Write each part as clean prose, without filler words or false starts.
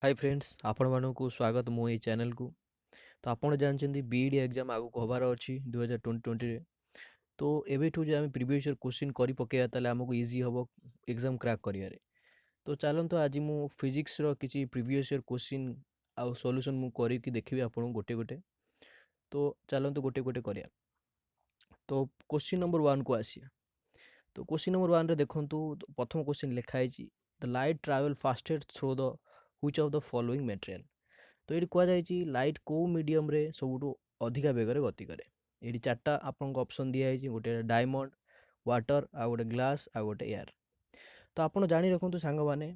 Hi friends आपण मानक स्वागत मो ये चैनल को। तो आपण जानते बीईडी एग्जाम आगु हबार अच्छी 2020 रे। तो एवेठू जो आम प्रीवियस ईयर क्वेश्चन कर पकेया ताले हमको इजी हम एग्जाम क्रैक करियारे। तो चलते आज मु फिजिक्स रो किछि प्रीवियस ईयर क्वेश्चन आउ सॉल्यूशन मु करी देखिबी आपन गोटे गोटे। तो चलते गोटे गोटे करिया। तो क्वेश्चन नंबर 1 को आसिया। तो क्वेश्चन नंबर 1 रे देखंतु प्रथम क्वेश्चन लिखा है the light travel fastest through the which of the following material. तो ये कहुई लाइट को मीडियम रे सबुठु अधिका बेगर गति करे। ये चार्टा आपको ऑप्शन दिखाई गोटे डायमंड वाटर आ गोटे ग्लास आ गोटे एयर। तो आपड़ जाणी रखु सांग माने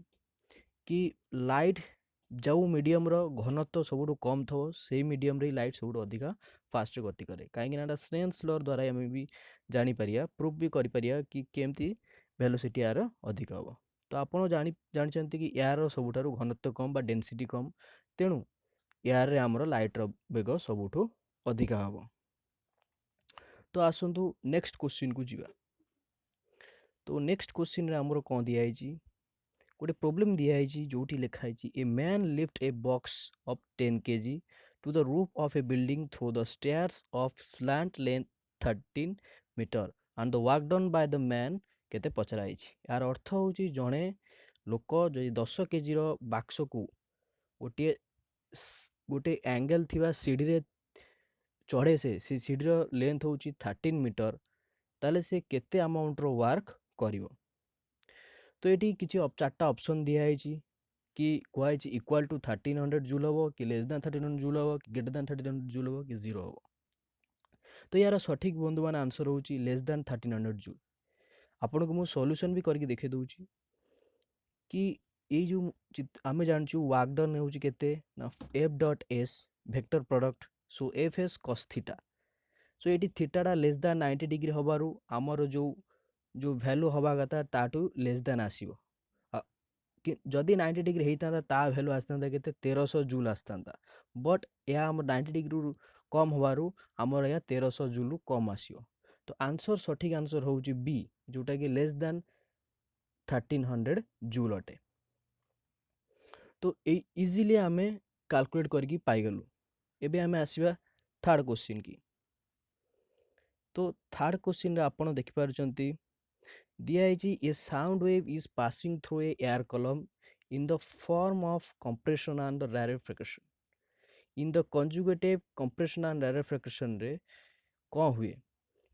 कि लाइट जो मीडियम रो घनत्व सबुठु कम थो से मीडियम रे लाइट सबुठु अधिका फास्ट गति करे। कहीं स्नेल्स लॉ द्वारा आम भी जानी परिया प्रूफ भी करि परिया कि केमती वेलोसिटी यार अधिक हम। तो आपड़ जानते कि यार सबुठारु घनत्व कम बा डेंसिटी कम, तेणु एयर आमर लाइटर बेग सबुठु अधिका हम। तो आसतु नेक्स्ट क्वेश्चन को जीवा। तो नेक्स्ट क्वेश्चन रे आमर कौन दिखाई गोटे प्रोब्लेम दिखाई जोटी लिखाई a man lift a box of 10 kg to the roof of a building through the stairs of slant length 13 metre and the work done by the man केते पचराई। यार अर्थ हूँ जड़े लोक जो 10 kg बाक्स को गोटे गोटे एंगल थिबा सीढ़ी रे चढ़े से सीढ़ी लेंथ हूँ 13 मीटर, ताले से केते अमाउंट रो वर्क करिवो। तो ये किसी चार्टा ऑप्शन दिखाई कि कहुई इक्वाल टू 1300 जूल हम कि लेस दैन 1300 जूल हम कि ग्रेटर दैन 1300 जूल हम कि जीरो हम। तो यार सठिक बंधु मान आंसर हूँ लेस दैन 1300 जूल। आपन को मुझे सॉल्यूशन भी करके देखे दूची कि ये जो आम जानचु वर्क डन हूँ केते ना F dot S vector product so F S cos theta. So ये थीटाटा लेस दैन 90 डिग्री हबारु आमर जो जो वैल्यू हवा कथा ताटू लेस दैन आसीबो। जदि 90 डिग्री होता ता भैल्यू आसता के 1300 जूल आसता, बट यह आम 90 डिग्री कम हबारु आमर यह 1300 जूल कम आसो। तो आंसर सठिक आंसर हूँ बी जोटा कि लेस दैन 1300 जूल अटे। तो इजिली आम कैलकुलेट करके पाइगलु। एबे आम आसवा थर्ड क्वेश्चन की। तो थर्ड क्वेश्चन रे आपण देखि पारुचंती दिखाई a sound wave is passing through a air column in the form of compression and the rarefaction. In the conjugative compression and rarefaction रे कौन हुए।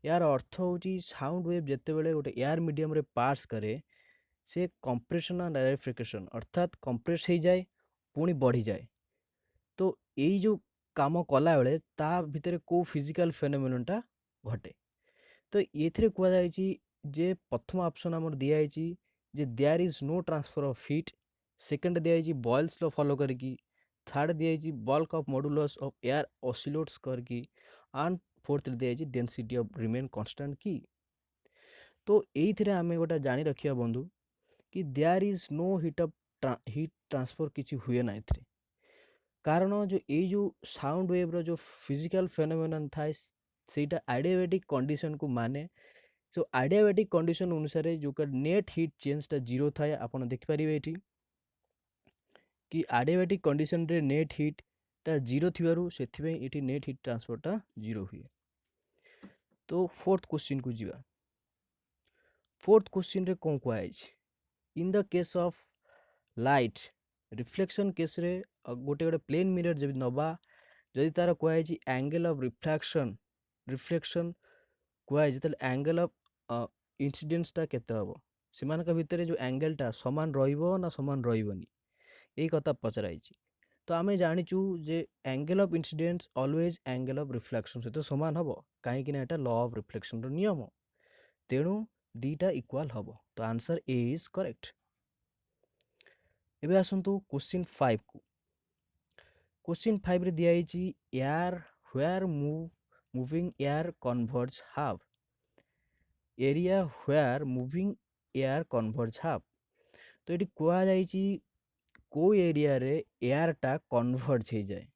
यार अर्थ हूँ साउंड वेव जिते बड़े गोटे एयर मीडियम रे पास करे से कंप्रेशन एंड रारेफिकेशन अर्थात कंप्रेस हो जाए पुणी बढ़ी जाए। तो यही जो काम कला बेले ता भितर को फिजिकल फेनोमेननटा घटे। तो ये कहुई जे प्रथम ऑप्शन आमर दिखाई जे there is no transfer of heat, second दिखाई बॉयल्स लॉ फॉलो करके, थर्ड दिखाई bulk of modulus of air oscillates करके, एंड फोर्थ दिखाई डेंसिटी ऑफ रिमेन कांस्टेंट की। तो ये आम गोटे जानी रखिया बंधु कि there is no heat transfer किसी हुए ना इथरे। कारण जो ये जो साउंड वेव रो जो फिजिकल फेनोमेनन थाए सेटा आइडियाबैटिक कंडीशन को माने। सो आइडियाबैटिक कंडीशन अनुसार जो नेट हीट चेंजटा जीरो थाए आपन देख पारिबे एठी कि आइडियाबैटिक कंडीशन रे नेट हीट टा जीरो थिबारु सेथिबे एठी नेट हीट ट्रांसफरटा जीरो हुए। तो फोर्थ क्वेश्चन को जीवा। फोर्थ क्वेश्चन रे कोन कुआई in the case of light reflection case रे गोटे गोटे प्लेन मिरर जब नबा जदि तार कुआई एंगल ऑफ रिफ्लेक्शन रिफ्लेक्शन कुआई एंगल ऑफ इंसिडेंसटा केते हबो सेमानक भितर जो एंगलटा समान रहिबो ना समान रहिबोनी यही कथा पचराई। तो आम जाचु जे angle of incidence always angle of reflection सहित समान हम कहीं लॉ ऑफ रिफ्लेक्शन नियम, तेणु दीटा इक्वाल हम। तो आंसर ए इज करेक्ट। एबे आसंतु क्वेश्चन 5 को। क्वेश्चन 5 रे दिखाई air where moving air converge half area where moving air converge half. तो ये कहुई को एरिया रे एयरटा कन्वर्ज हो जाए।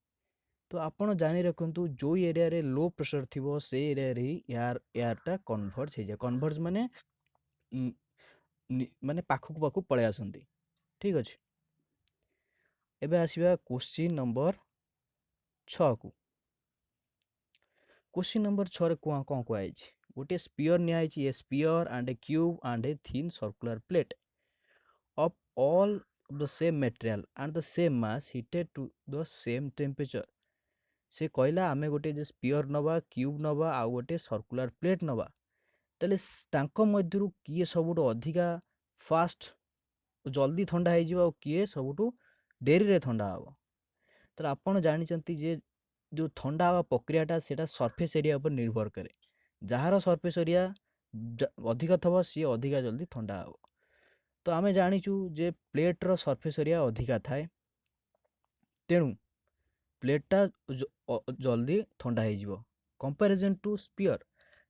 तो आपण जानी रखु जो एरिया रे लो प्रेशर थी से एरिया रे एयरटा कन्वर्ज हो जाए। कन्वर्ज माने माने पाखक पाखक पड़े आसती। ठीक अच्छे। ଏବେ ଆସିବା क्वेश्चन नंबर 6 को। क्वेश्चन नंबर 6 रे कौन कुआଯାଇଛି गोटे स्पीयर निआଯାଇଛି a sphere and a cube and a thin circular plate of all of the same material and the same mass heated to the same temperature। से कहला आमे गोटे जे स्पीयर नवा क्यूब नवा आ गोटे सर्कुलर प्लेट नवा ताले तांको मध्यरु किए सबुठु अधिका फास्ट जल्दी ठंडा हो जिवो किए सबुठु डेरी रे ठंडा हबो। तर आपण जानिचंती जे जो ठंडा हवा प्रक्रियाटा सेटा सरफेस एरिया पर निर्भर करे। जहार सरफेस एरिया अधिक थबो सी अधिका जल्दी ठंडा हबो। तो आमे जानिचु जे प्लेट रो सरफेस एरिया अधिका थाए तेणु प्लेटटा जल्दी ठंडा हो जिवो कंपैरिजन टू स्पीयर।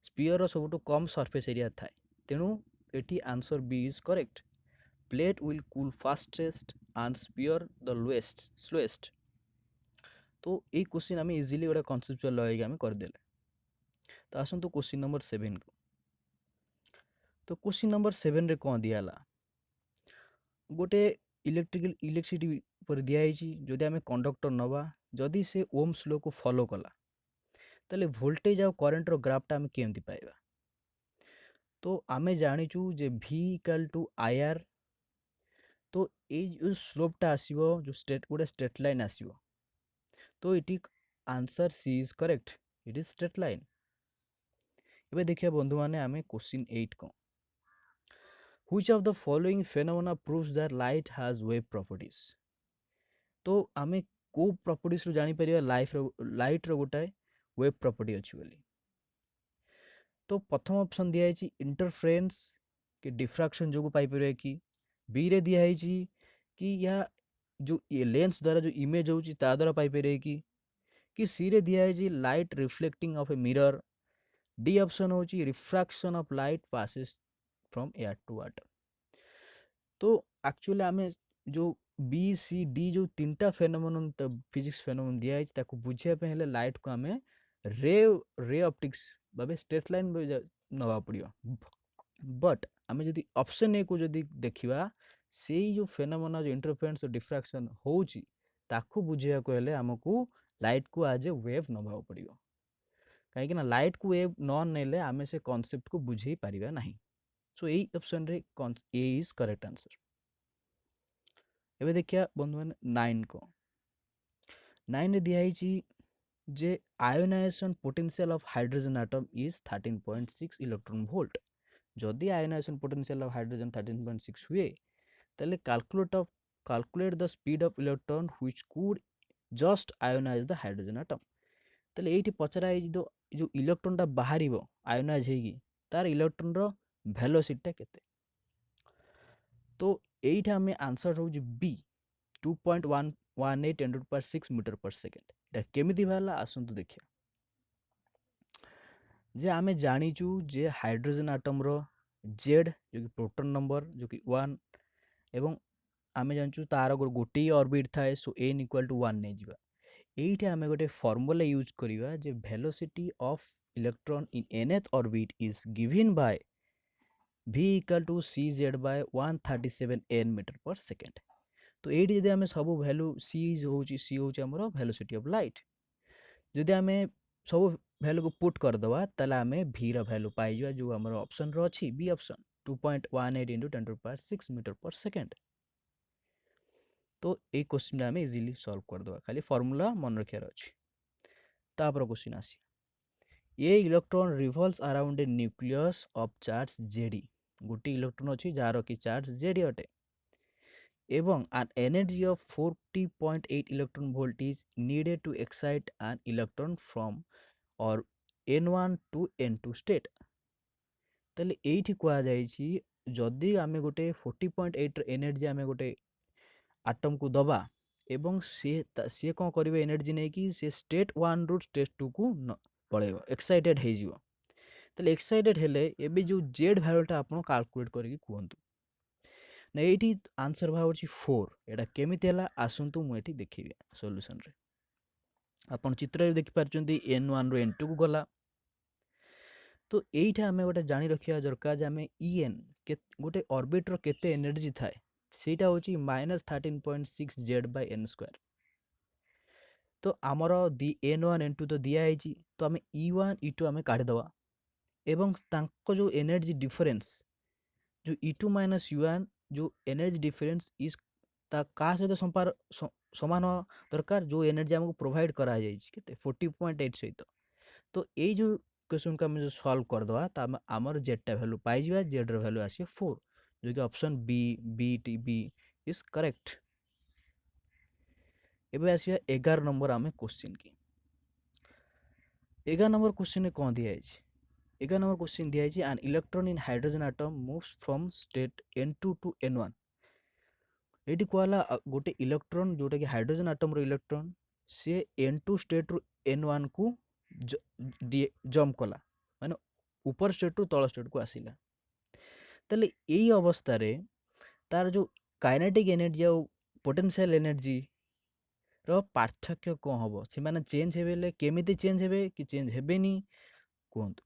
स्पीयर रो सबुठु कम सरफेस एरिया थाए तेणु एटी answer B is correct. Plate will cool fastest and sphere the slowest. तो ये क्वेश्चन आम इजिली गोटे कनसेप्चुअल लगे आम करदेले। तो आसतु क्वेश्चन नंबर 7 को। तो क्वेश्चन नंबर 7 रे कौन दियाला गोटे इलेक्ट्रिसिटी पर दिखाई जदि आम कंडक्टर नवा जदि से ओम्स लॉ को फॉलो कला ताले वोल्टेज और करंट रो ग्राफटा आम केमती पाइबा। तो आम जानिचु जे V इक्वल टू IR। तो ये जो स्लोपटा आसीबो जो गोटे स्ट्रेट लाइन आसीबो तो it answer C is correct it is straight line. एबे देखिए बंधु माने आमे क्वेश्चन 8 को। Which of the following phenomena proves that light has wave properties। तो आमे को प्रॉपर्टीज रो जानि परिया लाइट रो गोटाए वेव प्रॉपर्टी अछि बोली। तो प्रथम ऑप्शन दिया है इंटरफेरेंस कि डिफ्रैक्शन जो पाई परिया कि बी रे दिया है कि या जो ये लेंस द्वारा जो इमेज होची ता द्वारा पाई परिया कि सी रे दिया है light reflecting off a mirror. D option होची refraction of light passes from air to water. तो एक्चुअली आमे जो बी सी डी जो तीनटा फेनोमेनन फिजिक्स फेनोमेनन दिया है ताको बुझिया पे हेले लाइट को आमे रे ऑप्टिक्स बाबे स्ट्रेट लाइन नवा पड़ियो। बट आमे जदी ऑप्शन ए को जदी देखिबा सेई जो फेनोमेना जो इंटरफेरेंस और डिफ्रैक्शन होची ताको बुझिया को हेले हमकु लाइट को आज ए वेव नवा पड़ियो। काहे कि ना लाइट को वेव न नेले आमे से कांसेप्ट को बुझेई पारिबा नाही। सो यही ऑप्शन रे ए इज करेक्ट आंसर। एबे देखिया बंधु माने 9 को। 9 रे दिया है जे ionisation potential of hydrogen atom is 13.6 electron volt. जदि आयोनाइजेशन पोटेंशियल ऑफ हाइड्रोजन 13.6 हुए ताले calculate the speed of electron which could just ionise the hydrogen atom. ताले एठी पचरा है जो इलेक्ट्रॉनटा बाहरिबो आयोनाइज हेगी तार इलेक्ट्रॉन रो वेलोसिटी केते। तो एठा में आंसर हो बी 2.118 10⁻⁶ मीटर पर सेकेंड। एटा केमिति भाला आसंतु देखिया जे आमे जानिचु जे हाइड्रोजन एटम रो जेड जो कि प्रोटॉन नंबर जो कि 1 एवं आमे जानचु तार गोटे ऑर्बिट थाए सो n इक्वल टू 1 नै जिबा। एठे आमे गोटे फार्मूला यूज करिवा जे velocity of electron in nth orbit is given by v equal to cz by 137 n metre per second. तो एठी जदि आमे सब वैल्यू c होची हमरो वेलोसिटी ऑफ लाइट जदि आमे सब वैल्यू को पुट कर दवा तले आमे v रा वैल्यू पाई जवा जो हमरो ऑप्शन रो अछि B option 2.18 * 10⁻⁶ metre per second. तो ए क्वेश्चन आमे इजीली सॉल्व कर दवा खाली फार्मूला मन रखियार अछि। तापर क्वेश्चन आसी a electron revolves around a nucleus of charge Z e. गोटे इलेक्ट्रॉन अछि जार कि चार्ज जेडी अटे एवं an energy of 40.8 electron volt is needed to excite an electron from or n1 to n2 state। तले एठी कुआ जाईची जदि आमे गोटे 40.8 एनर्जी आमे गोटे एटम को दबा एवं से कौन करिवे एनर्जी नै कि से स्टेट 1 रु स्टेट 2 को पळेबो एक्साइटेड हे जिवो। तले एक्साइटेड हेले एबे जो जेड वैल्यूटा आपण कैलकुलेट करिकि कुहंतु ना एठी आंसर भावछि 4। एटा केमिति हला आसंतु मु एठी देखिबे सॉल्यूशन रे। आपण चित्र रे देखि पारचंती n1 रो n2 को गला। तो एइठा हमें गोटे जानी रखिया दरकार जे हमें en गोटे ऑर्बिट रो केते एनर्जी थाए ସେଇଟା ହେଉଛି -13.6 Z/n²। ତ ଆମର n1 n2 ତ ଦିଆହେଇଛି, ତ ଆମେ E1 E2 ଆମେ କାଢ଼ିଦେବା ଏବଂ ତାଙ୍କ ଯେଉଁ ଏନର୍ଜି ଡିଫରେନ୍ସ जो E2 माइनस U1 जो एनर्जी डिफरेंस इज ता का सहित समान दरकार जो एनर्जी हमको प्रोवाइड करा केते 40.8 सहित। तो यही जो क्वेश्चन को जो सॉल्व कर दवा आमर जेडटा वैल्यू पाई जिवा, जेड र वैल्यू आसी 4, जो कि ऑप्शन बी इज करेक्ट। एबे आसी 11 नंबर आमे क्वेश्चन की। 11 नंबर क्वेश्चन में कौन दिया है? 11 नंबर क्वेश्चन दिया है an electron in hydrogen atom moves from state n2 to n1। ये कहला गोटे इलेक्ट्रॉन जोटा कि हाइड्रोजन एटम रो इलेक्ट्रॉन से n2 स्टेट रु n1 को जंप कला, माने ऊपर स्टेट रु तल स्टेट को आसिला। तले यही अवस्था रे तार जो काइनेटिक एनर्जी और पोटेंशियल एनर्जी रो पार्थक्य कौन हम से माने चेंज हेबे केमिति चेंज हेबे कि चेंज हेबेनी कहतु।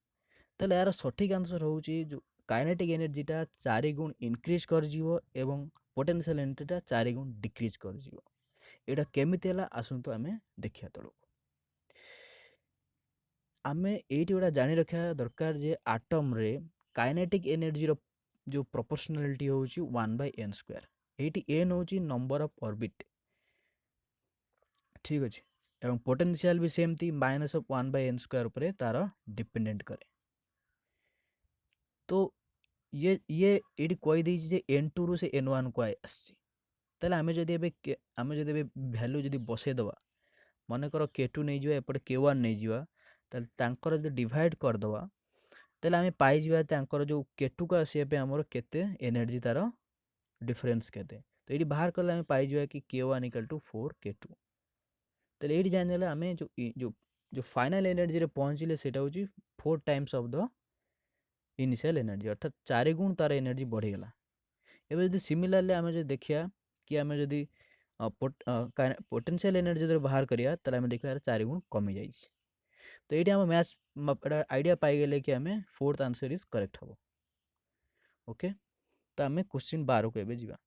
ताले यार सठिक आंसर होउची जो काइनेटिक एनर्जीटा 4 गुण इनक्रीज कर जीवो एवं पोटेंशियल एनर्जीटा 4 गुण डिक्रीज कर जीवो। एटा केमिति हला आसंतु आमे देखिया तळो। आमे एइटी गोटा जानि रखिया दरकार जे एटम रे काइनेटिक एनर्जी रो जो प्रोपोर्शनलिटी होउची 1/n²। एइटी n होउची नंबर ऑफ ऑर्बिट, ठीक अछि। एवं पोटेंशियल भी सेम थी -1/n² ऊपर तार डिपेंडेंट करे। तो ये एटी कहि दैछि जे n2 रु से n1 को आछि। ताले आमे जदि एबे वैल्यू जदि बसै दबा, माने करो k2 नै जिवा एपटे k1 नै जिवा, ताले तांकर जदि डिवाइड कर दबा ताले आमे पाई जिवा तांकर जो k2 का आसी पे हमर केते एनर्जी तार डिफरेंस केते। तो एटी बाहर करले आमे पाई जिवा कि k1 = 4k2। ताले एटी जान देले आमे जो फाइनल एनर्जी रे पहुंचिले सेटा होची 4 times of the initial energy, अर्थात 4 गुण तार एनर्जी बढ़ी गला। एबे जदि सिमिलरली आमे जो देखिया कि आमे जदि पोटेंशियल एनर्जी जदि बाहर करिया ताले आमे देखिया 4 गुण कमी जाइछि। तो एटी हम मैच आइडिया पाई गेले कि आमे फोर्थ आंसर इज करेक्ट हबो। ओके, तो आमे क्वेश्चन 12 को एबे जिवा।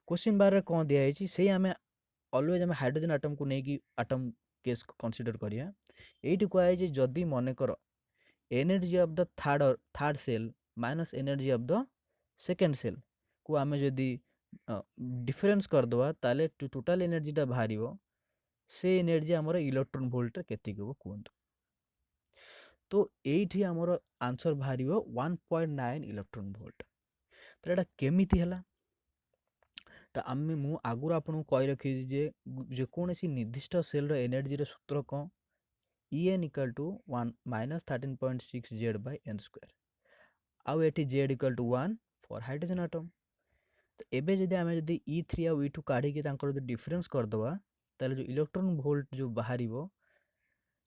क्वेश्चन 12 रे कोन दिया हैछि सेही आमे ऑलवेज आमे हाइड्रोजन एटम को नै कि एटम केस को कंसीडर करिया। एटी को है जे जदि माने करो energy of the third shell minus energy of the second shell को आमे जदि डिफरेंस कर दवा ताले टोटल एनर्जीटा बाहरिबो, से एनर्जी हमर इलेक्ट्रॉन वोल्ट केति को कहंतु। तो एठी हमर आंसर बाहरिबो 1.9 इलेक्ट्रॉन वोल्ट। तो एटा केमिति हला? तो आमे मु आगुर आपन कहि रखि जे कोनसी निर्दिष्ट सेल रो एनर्जी रो सूत्र कोन En = 1 -13.6 Z/n²। आउ eighty Z = 1 for hydrogen atom. तो एबे जदि आमे जदि E3 आ E2 काढी के तांकर जदि डिफरेंस कर दवा ताले जो इलेक्ट्रॉन वोल्ट जो बाहरिबो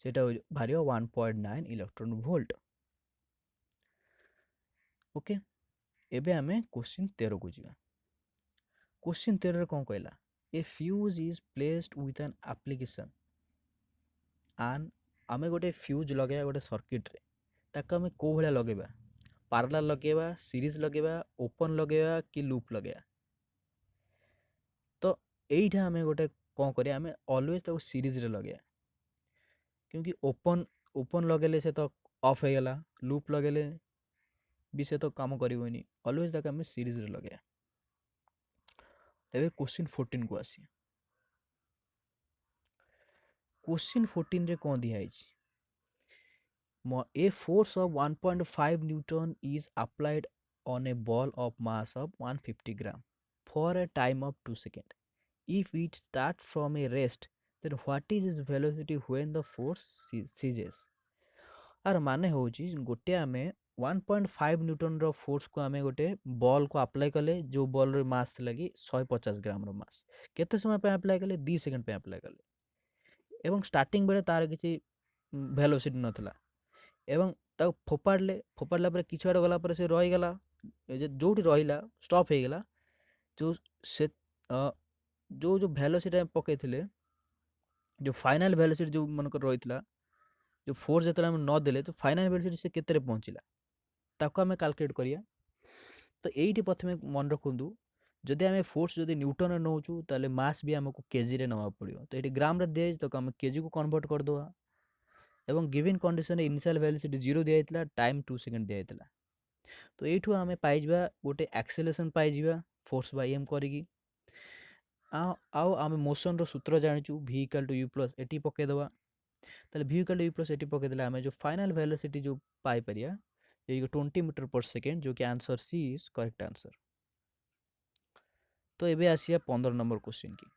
सेटा बाहरिबो 1.9 इलेक्ट्रॉन वोल्ट। ओके, एबे आमे क्वेश्चन 13 को जिवा। क्वेश्चन 13 रे कोन कहला? A fuse is placed with an application and आमे गोटे फ्यूज लगेबा गोटे सर्किट रे, ताको आमे को भलिया लगेबा? पैरेलल लगेबा, सीरीज लगेबा, ओपन लगेबा कि लूप लगेबा? तो एइठा आमे गोटे कोन करिया, आमे ऑलवेज ताको सीरीज रे लगेबा, क्योंकि ओपन लगेले से तो ऑफ हो गेला, लूप लगेले भी से तो काम करिवोनी, ऑलवेज ताको आमे सीरीज रे लगेबा। एबे क्वेश्चन 14 को आसी। क्वेश्चन 14 रे कोन दिया हैछि? A force of 1.5 Newton is applied on a ball of mass of 150 gram for a time of 2 seconds. If it starts from a rest, then what is its velocity when the force ceases? आर माने होची गोटे आमे 1.5 Newton रो force को आमे गोटे ball को apply कले, जो बॉल रो मास लगी 150 ग्राम रो मास केते समय पे अप्लाई कले? 2 सेकंड पे अप्लाई कले। एवं स्टार्टिंग बेले तार किसी वेलोसिटी नथला, एवं ताको फोपाड़ला पर किछ बार गला पर से रहि गला, जोठी रहिला स्टॉप हे गेला। जो से जो वेलोसिटी पकैथिले, जो फाइनल वेलोसिटी जो मनकर रहितला, जो फोर्स जतला हम न देले, तो फाइनल वेलोसिटी से केते रे पहुंचिला ताको हमें कैलकुलेट करिया। तो एइठी प्रथमे मन रखुंदु ଯଦି ଆମେ ଫୋର୍ସ ଯଦି ନ୍ୟୁଟନରେ ନେଉଛୁ ତାହେଲେ ମାସ୍ ବି ଆମକୁ କେଜିରେ ନେବାକୁ ପଡ଼ିବ। ତ ଏଠି ଗ୍ରାମରେ ଦିଆଯାଇଛି ତାକୁ ଆମେ କେଜିକୁ କନଭର୍ଟ କରିଦେବା। ଏବଂ ଗିଭିନ୍ କଣ୍ଡିସନରେ ଇନିସିଆଲ ଭେଲୋସିଟି 0 ଦିଆଯାଇଥିଲା, ଟାଇମ୍ 2 ସେକେଣ୍ଡ ଦିଆଯାଇଥିଲା। ତ ଏଇଠୁ ଆମେ ପାଇଯିବା ଗୋଟେ ଆକ୍ସେଲେରେସନ୍ ପାଇଯିବା ଫୋର୍ସ ବାଇ ଏମ୍ କରିକି। ଆଉ ଆମେ ମୋସନର ସୂତ୍ର ଜାଣିଛୁ ଭି ଇକ୍ୱାଲ୍ ଟୁ ୟୁ ପ୍ଲସ୍ ଏଠି ପକାଇଦେବା। ତାହେଲେ ଭି ଇକ୍ୱାଲ୍ ଟୁ ୟୁ ପ୍ଲସ୍ ଏଠି ପକାଇଦେଲେ ଆମେ ଯେଉଁ ଫାଇନାଲ୍ ଭେଲୋସିଟି ଯେଉଁ ପାଇପାରିବା ଏଇ 20 ମିଟର ପର୍ ସେକେଣ୍ଡ, जो कि answer C is correct answer. तो एबे आसिया 15 नंबर क्वेश्चन की।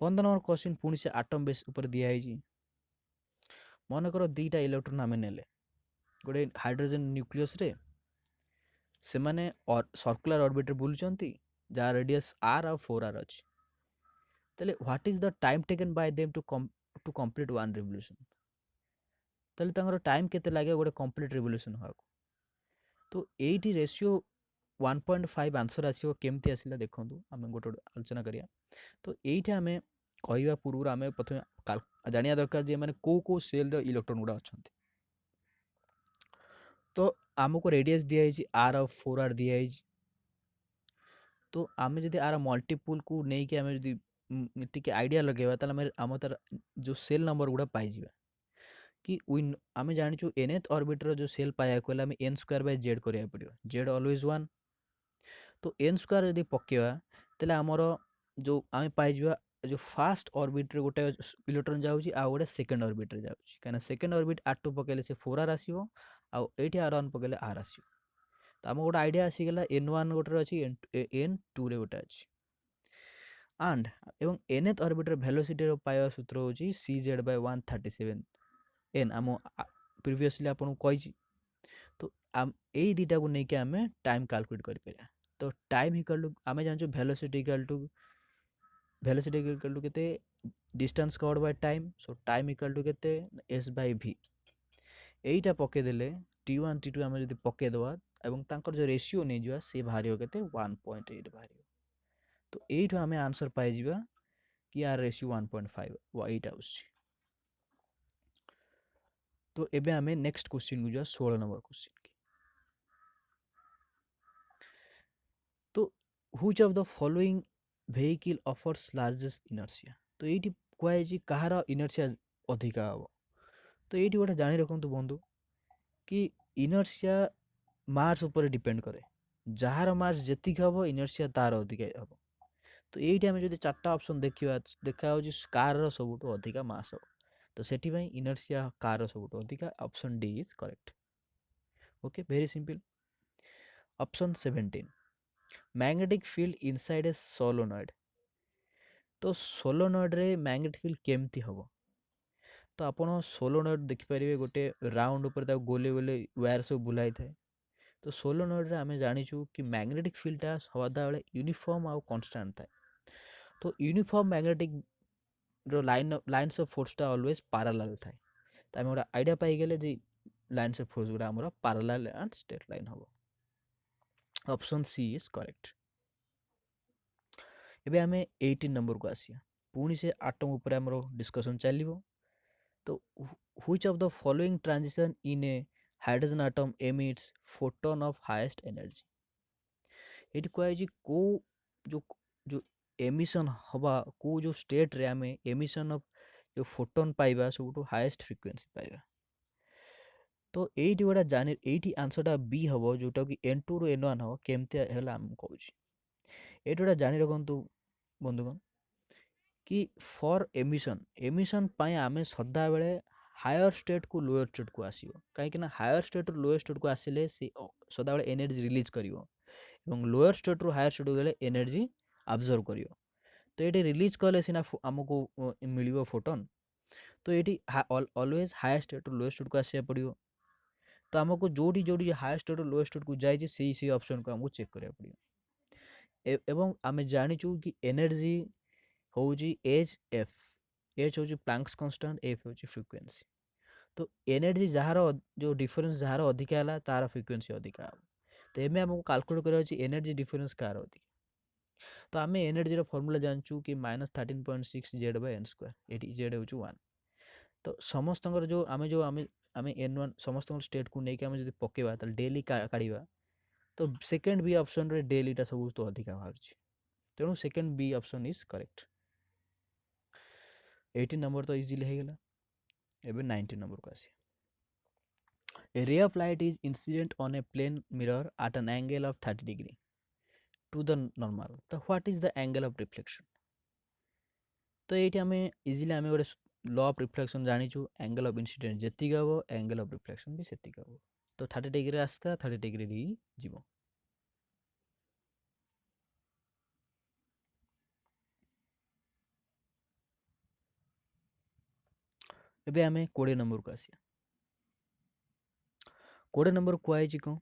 15 नंबर क्वेश्चन पुणी से आटम बेस ऊपर दिया है। मन कर दीटा इलेक्ट्रॉन आम ने गोटे हाइड्रोजन न्यूक्लियस रे से माने सर्कुलर ऑर्बिट रे बुलुचंती जहाँ रेडियस आर और 4r अच्छी। ताले what is the time taken by them to complete one revolution. ताले तांगर टाइम केते लागे गोटे कंप्लीट रिवोल्यूशन होआ। तो एटी रेशियो 1.5 आंसर आसो केमती आसला देखूँ आम गोटे आलोचना करिया। तो ये आम कहवा पूर्व आम प्रथम जाना दरकार जे मैंने कौ सेल इलेक्ट्रॉन गुड़ा अच्छा। तो आमको रेडियस दिखाई आर और 4r दिखाई। तो आम जब आर मल्टीपुल को लेकिन आम टी आइडिया लगे आम तार जो सेल नंबर गुड़ा पाइबा कि विन आम जाचु एनएथ ऑर्बिटर जो सेल पाया आम एन स्क्वायर बाय जेड करा पड़ो, जेड ऑलवेज 1। तो एन स्क्वायर जब पकेवा तेल आमर जो आम पाइबा जो फास्ट ऑर्बिट रे गोटे इलेक्ट्रॉन जाऊँगी आ गोटे सेकेंड ऑर्बिट रे जाऊँगी कहीं सेकेंड ऑर्बिट R2 पकेले से 4r आसो आउ R1 पकेले R आसो। तो आम गोटे आइडिया आसीगला N1 गोटे अच्छी N2 रे गोटे अच्छी एंड एवं nth ऑर्बिटर वेलोसिटी पाइबा सूत्र होची cz by 137 n आम प्रीवियसली आपको कही। तो यही दुटा को लेकिन आम टाइम कैलकुलेट कर। तो टाइम इक्वल टू आम जानू वेलोसिटी इक्वल टू केते distance covered by time. So time equal to केते s by v। Etah पकेदेले t1 t2 आम जब पकेदवा एवं तांकर जो रेशियो नहीं जावा से बाहर केते 1.8 बाहर। तो यही आम आंसर पाइबा कि यार रेशियो 1.5 एटा आछी। तो एबे आम नेक्स्ट क्वेश्चन को जा 16 नंबर क्वेश्चन की। तो which of the following vehicle offers largest inertia. तो ये कहुई कहार इनर्शिया अधिका हम। तो ये गोटे जानी रखु बंधु कि इनर्शिया मास उपर डिपेंड करे, जार मास जेतिक हम इनर्शिया तार अधिका हम। तो ये आम जो चार्टा ऑप्शन देखा देखा कार सब अधिका मास हम। तो से इनर्शिया कार सब अधिका option D is correct. Okay very simple. Option 17 magnetic field inside a solenoid. तो सोलोनॉइड रे मैग्नेटिक फील्ड केमती हम। तो आपड़ सोलोनॉइड देखिपारे गोटे राउंड उपर गोले गोले वायर सब बुलाई थाए। तो सोलोनॉइड रे आम जाचु कि मैग्नेटिक फील्डटा सदा बेले यूनिफॉर्म आउ कन्स्टांट थाए। तो यूनिफॉर्म मैग्नेटिक लाइन्स ऑफ फोर्सटा ऑलवेज पैरेलल थाए। तो आम गोटे आइडिया पाइगले जे लाइन्स ऑफ फोर्स गुड़ा आमर पैरेलल एंड स्ट्रेट लाइन हम। Option C is correct. एबे आम 18 नंबर को आसिया पुणी से आटम उपर आमर डिस्कशन चलो। तो which of the following transition in a hydrogen atom emits photon of highest energy. ये कहुई को जो जो एमिशन हवा को जो स्टेट रे आम एमिशन ऑफ जो फोटोन पाइबा सब हाईएस्ट फ्रिक्वेंसी पाइबा। तो ये गोटा जाने ये आंसरटा बी हम जोटा कि N2 ରୁ N1 हम केमती है आम कहूँ। ये गोटा जानी रखु बंधुगण कि फॉर एमिशन आम सदा बेले हायर स्टेट को लोअर स्टेट को आसो कहीं हायर स्टेट रू लोअर स्टेट को आसिले सी सदा बेले एनर्जी रिलीज करिवो एवं लोअर स्टेट रू हायर स्टेट को गले एनर्जी अब्जर्व करिवो। तो ये रिलीज कले सीना आमको मिलिवो फोटोन। तो ये ऑलवेज हायर स्टेट रू लोअर स्टेट को आसिया पड़िवो। तो आमको जोड़ी जोड़ी हायर स्टेट रू लोअर स्टेट को जाइए से ऑप्शन को आमको चेक करिया पड़िवो। एवं आम जानिचु कि एनर्जी होउची एच एफ। एच होउची प्लैंक्स कांस्टेंट, एफ होउची फ्रीक्वेंसी। तो एनर्जी जहार जो डिफरेंस जहार अधिका है तार फ्रीक्वेंसी अधिका हम। तो एम आमको कैलकुलेट करा एनर्जी डिफरेंस कार अधिक। तो आम एनर्जी फॉर्मूला जानचु कि -13.6 जेड बाय एन स्क्वायर। ये जेड होउची 1। तो समस्त जो आम N1 समस्त स्टेट को लेकिन आम जो पकेबा डेली काढ़ा तो सेकेंड बी ऑप्शन रे डेलीटा सब तो अधिका बाहर, तेणु second B option is correct. 18 number तो इजीली हो गला। एबे 19 नंबर को आसी। A ray of light is incident on a plane mirror at an angle of 30 degree to the normal. So what is the angle of reflection? तो ये आम easily आम गोटे लॉ ऑफ रिफ्लेक्शन जानीचु, एंगल ऑफ इंसिडेंट जेतिक हम angle of reflection भी सेतिक हम। तो 30 डिग्री आसता 30 डिग्री ही जीव। एबे आम 20 नंबर को आसिया। 20 नंबर कहुई कौन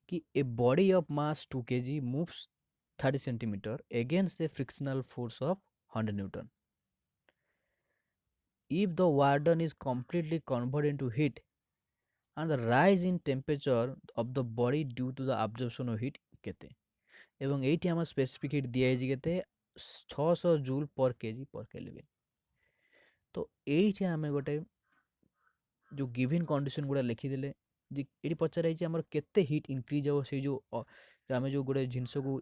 कि a body of mass 2 kg moves 30 centimetre against A frictional force of 100 Newton. If the warden is completely converted into heat and the rise in temperature of the body due to the absorption of heat केते एवं एठी हम specific heat दिया है केते 600 joule पर KG पर kelvin. तो एठी हम गोटे जो गिवन कंडीशन गुड़ा लिखिदेले जे एठी पचार हमर केते हीट इंक्रीज हो से जो आम जो गोटे जिनस को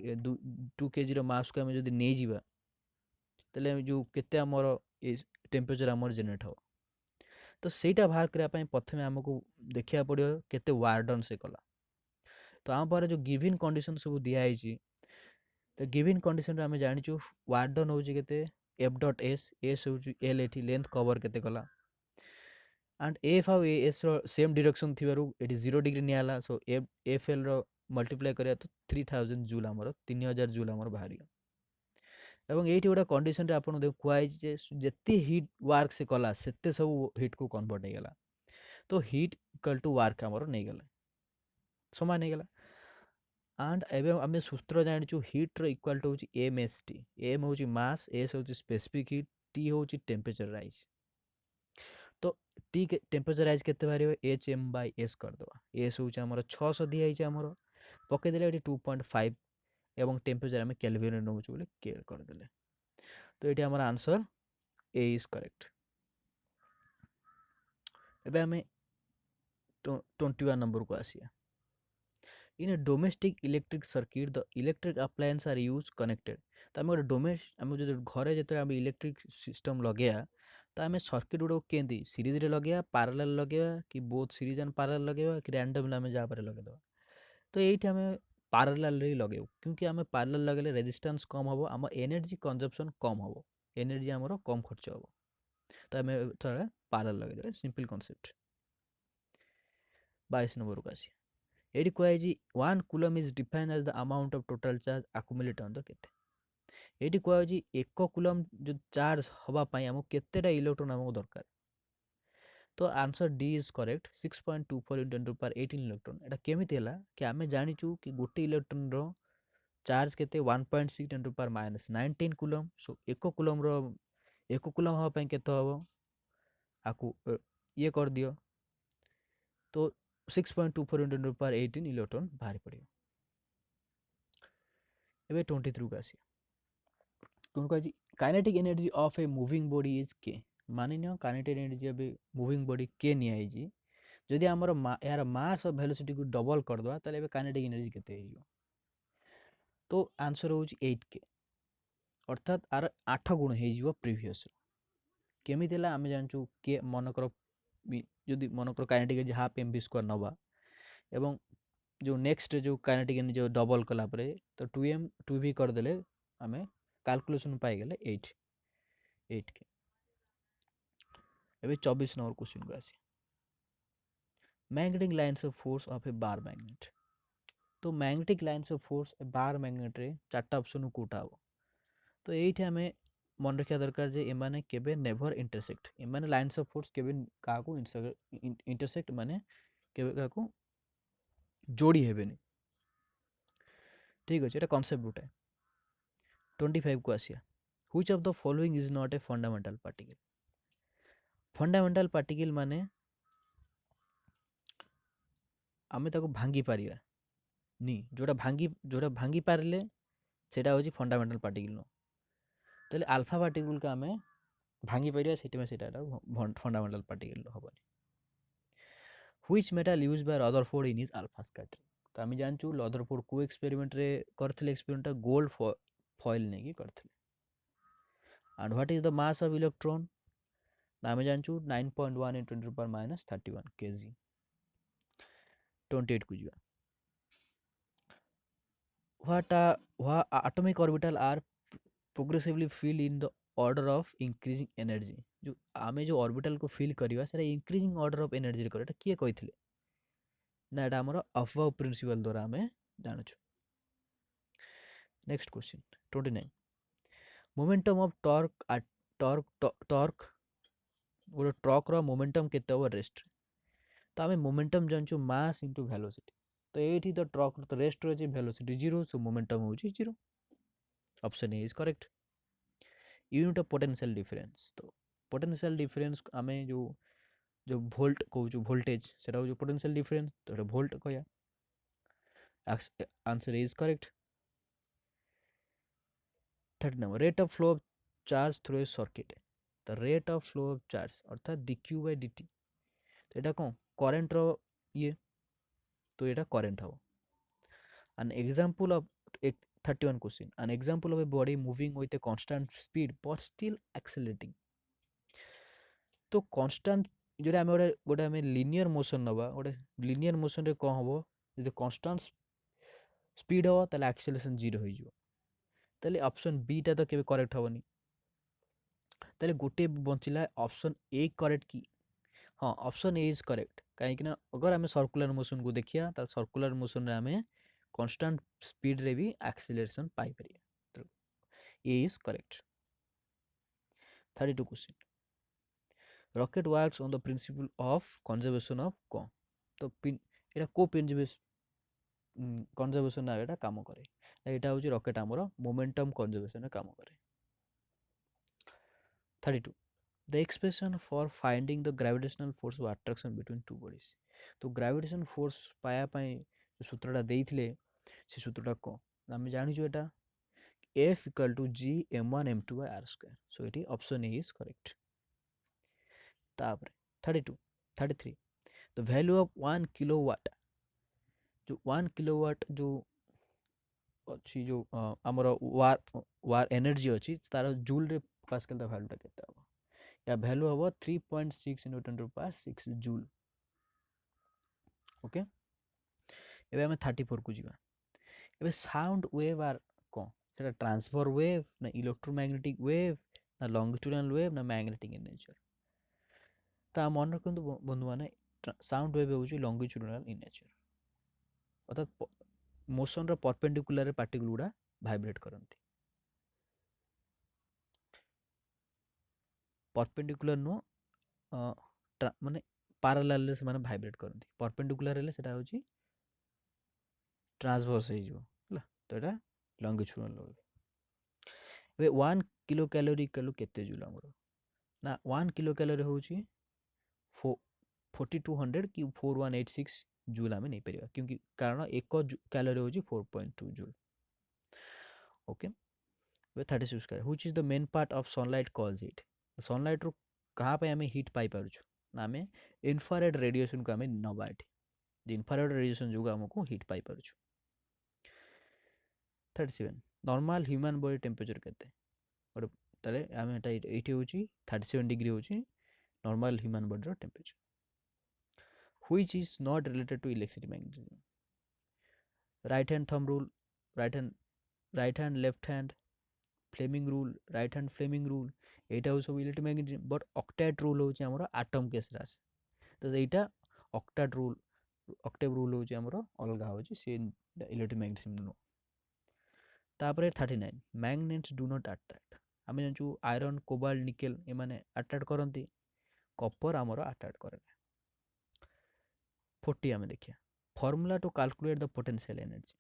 2 kg रो मास को आम जदि नै जिबा तले जो केते हमर टेम्परेचर हमर जनरेट हो। तो ସେଇଟା ବାହାର କରିବା ପାଇଁ ପ୍ରଥମେ ଆମକୁ ଦେଖିବାକୁ ପଡ଼ିବ କେତେ ୱାର୍ଡନ୍ ସେ କଲା। ତ ଆମ ପାଖରେ ଯେଉଁ ଗିଭିନ୍ କଣ୍ଡିସନ୍ ସବୁ ଦିଆହେଇଛି, ତ ଗିଭିନ୍ କଣ୍ଡିସନ୍ରେ ଆମେ ଜାଣିଛୁ ୱାର୍ଡନ୍ ହେଉଛି କେତେ ଏଫ୍ ଡଟ୍ ଏସ୍, ଏସ୍ ହେଉଛି ଏଲ୍, ଏଠି ଲେନ୍ଥ କଭର୍ କେତେ କଲା, ଆଣ୍ଡ ଏଫ୍ ଆଉ ଏସ୍ର ସେମ୍ ଡିରେକ୍ସନ୍ ଥିବାରୁ ଏଠି 0 ଡିଗ୍ରୀ ନିଆହେଲା। ସୋ ଏଫ୍ ଏଲ୍ର ମଲ୍ଟିପ୍ଲାଏ କରିବା ତ 3000 ଜୁଲ୍ ଆମର 3000 ଜୁଲ୍ ଆମର ବାହାରିବ। ଏବଂ ଏଇଠି ଗୋଟେ କଣ୍ଡିସନ୍ରେ ଆପଣଙ୍କୁ କୁହାଯାଇଛି ଯେ ଯେତେ ହିଟ୍ ୱାର୍କ ସେ କଲା ସେତେ ସବୁ ହିଟ୍କୁ କନଭର୍ଟ ହେଇଗଲା। तो हिट इक्वल टू वार्क आमर नहीं गला समान नहीं गला। एंड एवं आम सूत्र जानी हिट्र इक्वाल टू हूँ एम एस टी। एम हूँ मास, एस हूँ स्पेसिफिक हिट, टी हूँ टेम्परेचर राइज। तो टी टेम्परेचर राइज के बाहर एच एम बाय एस करदे। एस हूँ आमर 600 दिखाई आमर पकईदे 2.5 एवं टेम्परेचर आम केल्विन नौ के करदे। तो ये आमर आंसर ए इज करेक्ट। एबे आम 21 नंबर को आसिया। In a domestic electric circuit the electric appliance are use connected. तो आम गोटे आम जो घरे जो आम इलेक्ट्रिक सिस्टम लगे तो आम सर्किट गुड़ा केंदी सीरीज लगे, पारालेल लगे कि बोथ सीरीज एंड पारालेल लगे कि रैंडमली आम जहाँ पर लगेद। तो ये आम पारालेल लगे क्योंकि आम पारालेल लगे रेजिस्टेंस कम हम, आम एनर्जी कंजप्शन कम हम, एनर्जी आमर कम खर्च हम। तो आम थोड़ा पारालेल लगे सिंपल कॉन्सेप्ट। 22 नंबर को आसिया। एटी कहुई 1 coulomb is defined as the amount of total charge accumulate on the केते। एटी कहुई 1 कूलम जो चार्ज हवा पाई हमको केतेटा इलेक्ट्रॉन हमको दरकार। तो answer D is correct 6.24 × 10⁻18 electron. एटा केमिति हला कि आमे जानिचु कि गोटे इलेक्ट्रॉन रो चार्ज केते 1.6 × 10⁻19 कूलम। सो 1 कूलम रो 1 कूलम हवा पाई केते हबो आकु ये कर दियो। तो 6.24 × 10⁻18 इलेक्ट्रॉन बाहर पड़े। एबे 23 को आसी। तुम कह kinetic energy of a moving body is के। मानि नियो काइनेटिक एनर्जी अब मूविंग बॉडी के नियाइजी जदि आमर यार मास और वेलोसिटी को डबल कर दवा ताले काइनेटिक एनर्जी केते हो। तो आंसर हो 8 के, अर्थात आर 8 गुण हो प्रीवियस। केमिति हला आमे जानचु के मनकर जदि मनकर kinetic energy half m v square नवा एवं जो नेक्स्ट जो काइनेटिक एनर्जी डबल कला परे तो 2 कर देले आमे कैलकुलेशन पाई गले 8 के। एबे 24 नंबर क्वेश्चन को आसी। Magnetic lines of force of a bar magnet. तो magnetic lines of force a bar magnet रे चारटा ऑप्शन कोटा हो। तो एठी हमें मन रखा दरकार जे एमाने केबे नेवर इंटरसेक्ट, एमाने लाइन्स ऑफ फोर्स केबे काको इंटरसेक्ट माने केबे काको जोड़ी हेबेनी। ठीक अच्छे, कॉन्सेप्ट गोटे। 25 को आसिया। Which of the following is not a fundamental particle. Fundamental particle माने आमे ताको भांगी पारिबा नी, जोड़ा भांगी पारले सेटा होची फंडामेंटल पार्टिकल नो। तले अल्फा पार्टिकल का आमे भांगी पारिबा सेटा फंडामेंटल पार्टिकल हबनी। Which metal used by Rutherford in his alpha scattering. तो तो आम जानूँ लदरफोर्ड को एक्सपेरिमेंट रे करथिले एक्सपेरिमेंट गोल्ड फॉइल नहीं करथिले। And what is the mass of electron ना आम जानूँ 9.1 × 10⁻³ kg। 28 को जीवा what atomic orbital are progressively filled in the order of increasing energy। जो आमे जो ऑर्बिटल को फिल करवा सेटा इंक्रीजिंग ऑर्डर ऑफ एनर्जी रे करे किए कहिथिले ना एटा हमर अफवाव प्रिंसिपल द्वारा आमे जानुछु। Next question 29 momentum of torque गोटे ट्रक रो मोमेंटम केते हो रेस्ट। तो आमे मोमेंटम जानछु मास इनटू वेलोसिटी। तो एठी तो ट्रक तो रेस्ट रो वेलोसिटी 0 सो मोमेंटम होची 0। Option A is correct. Unit of potential difference तो पोटेंशियल डिफरेंस आमे जो जो वोल्ट कहूँ वोल्टेज सेटा हो पोटेंशियल डिफरेंस तो एटा वोल्ट कहया। Answer is correct. 30 number rate of flow of charge through a circuit. The rate of flow of charge अर्थात dq बाय dt तो एटा कौन करंट रो ये तो एटा करंट हो। An example of 31 question an example of a body moving with a constant speed but still accelerating. तो constant जोटा आमे गोटे आमे लिनियर मोशन नबा गोटे लिनियर मोशन रे कोन हबो जदि कांस्टेंट स्पीड हो ताले एक्सेलरेशन 0 हो जिवो। ताले ऑप्शन बी टा तो केबे करेक्ट होबनी। ताले गोटे बंचिला ऑप्शन ए करेक्ट की हाँ ऑप्शन ए इज करेक्ट कहीं ना अगर आमे सर्कुलर मोशन को देखिया ता सर्कुलर मोशन रे आमे कांस्टेंट स्पीड रे भी एक्सेलरेशन पाई परिया। तो A is correct. 32 question rocket works on the principle of conservation of कौन। तो एटा को कंजर्वेशन एटा काम करे एटा होची रॉकेट हमरो मोमेंटम कंजर्वेशन रे काम करे। 32 the expression for finding the gravitational force of attraction between two bodies. तो ग्रेविटेशन फोर्स पाया पई जो सूत्रटा देइथिले से सूत्रटा को हम जानि जो एटा F = G m1 m2 by r²। So eighty option A is correct. तापर 32 33 द वैल्यू ऑफ 1 किलोवाट जो 1 किलोवाट जो अच्छी जो आमर वार एनर्जी अच्छी तार जूल रे पास्कल ता वैल्यूटा केते हबो या वैल्यू हबो 3.6 × 10⁻6 जूल। ओके एबे हम 34 को जीवा। एबे साउंड वेव आर कोन सेटा ट्रांसफर वेव ना इलेक्ट्रोमैग्नेटिक वेव ना लॉन्गिट्यूडिनल वेव ना मैग्नेटिक इन नेचर। ता मन रखंतु बंधु माने साउंड वेव होची लॉन्गिट्यूडिनल इन नेचर अर्थात मोशन रो परपेंडिकुलर पार्टिकल गुडा वाइब्रेट करंती। परपेंडिकुलर नो माने पैरेलल रे से माने वाइब्रेट करंती परपेंडिकुलर हेले सेटा होची ट्रांसवर्स हे जिवो हला तो एटा लॉन्गिट्यूडिनल वेव। एबे 1 किलो कैलोरी कलु केते जूल हमरो ना 1 किलो कैलोरी होची 4200 कि 4186 जूल आमे नहीं परिबा क्योंकि कारण एक कैलोरी होची 4.2 जूल। ओके वे 36 का which is the main part of sunlight calls it. Sunlight रो कहां पे हमें हीट पाई पारुछु ना हमें इंफ्रारेड रेडिएशन को हमें नबा एठी जे इंफ्रारेड रेडिएशन जोगा हमको हीट पाई पारुछु। 37 नॉर्मल ह्यूमन बॉडी टेंपरेचर केते और ताले हमें एटा एठी होची 37 डिग्री होची नॉर्मल ह्यूमन बॉडी रो temperature. Which is not related to electricity magnetism. Right hand thumb rule right hand left hand Fleming rule right hand Fleming rule एटा हो सब इलेक्ट्रोमैग्नेटिज्म बट ऑक्टेट रूल होची हमरो एटम केस रास तो एटा octet rule Octave rule होची हमरो अलगा होची से इलेक्ट्रोमैग्नेटिज्म नो। तापरे 39 मैग्नेट्स डू नॉट अट्रैक्ट हमें जानचू आयरन कोबाल्ट निकेल ए माने अट्रैक्ट करंती कॉपर हमरो अट्रैक्ट करे। 40 हमें देखिया formula to calculate the potential energy.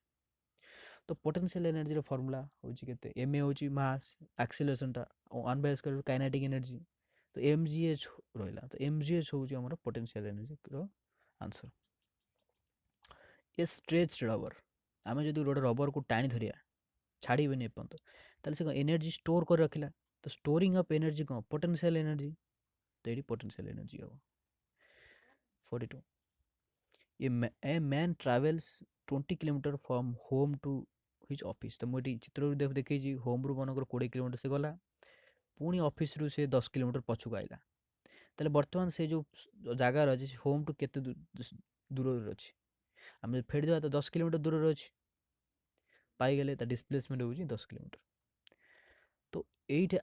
तो पोटेंशियल एनर्जी रो फार्मूला होची केते ma होची मास एक्सीलरेशन टा 1/² काइनेटिक एनर्जी तो mgh रोइला तो mgh होची हमरो पोटेंशियल एनर्जी रो आंसर। ए स्ट्रेच रबर आमे जदी रोड रबर को टाणी धरिया छाड़ी बने पंत ताले से एनर्जी स्टोर कर रखिला तो स्टोरिंग ऑफ एनर्जी को पोटेंशियल एनर्जी तो एडी पोटेंशियल एनर्जी हो। 42 a man travels 20 kilometre from home to his office. ତ ମୁଁ ଏଠି ଚିତ୍ରରୁ ଦେଖେଇଛି ହୋମ୍ରୁ ମନେକର 20 କିଲୋମିଟର ସେ ଗଲା, ପୁଣି ଅଫିସ୍ରୁ ସେ 10 କିଲୋମିଟର ପଛକୁ ଆଇଲା। ତାହେଲେ ବର୍ତ୍ତମାନ ସେ ଯେଉଁ ଜାଗାରେ ଅଛି ହୋମ୍ ଟୁ କେତେ ଦୂରରେ ଅଛି? ଆମେ ଫେରିଦେବା ତ 10 କିଲୋମିଟର ଦୂରରେ ଅଛି, ପାଇଗଲେ ତା ଡିସପ୍ଲେସମେଣ୍ଟ ହେଉଛି 10 କିଲୋମିଟର। ତ ଏଇଠି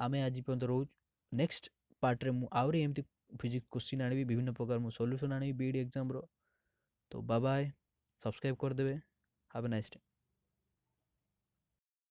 ଆମେ ଆଜି ପର୍ଯ୍ୟନ୍ତ ରହୁଛୁ। ନେକ୍ସଟ ପାର୍ଟରେ ମୁଁ ଆହୁରି ଏମିତି ଫିଜିକ୍ସ କୋଶ୍ଚିନ୍ ଆଣିବି, ବିଭିନ୍ନ ପ୍ରକାର ମୁଁ ସଲ୍ୟୁସନ୍ ଆଣିବି ବିଇଡ଼ି ଏକ୍ଜାମ୍ର। ତ ବାଏ ବାଏ, ସବସ୍କ୍ରାଇବ୍ କରିଦେବେ। Have a nice day.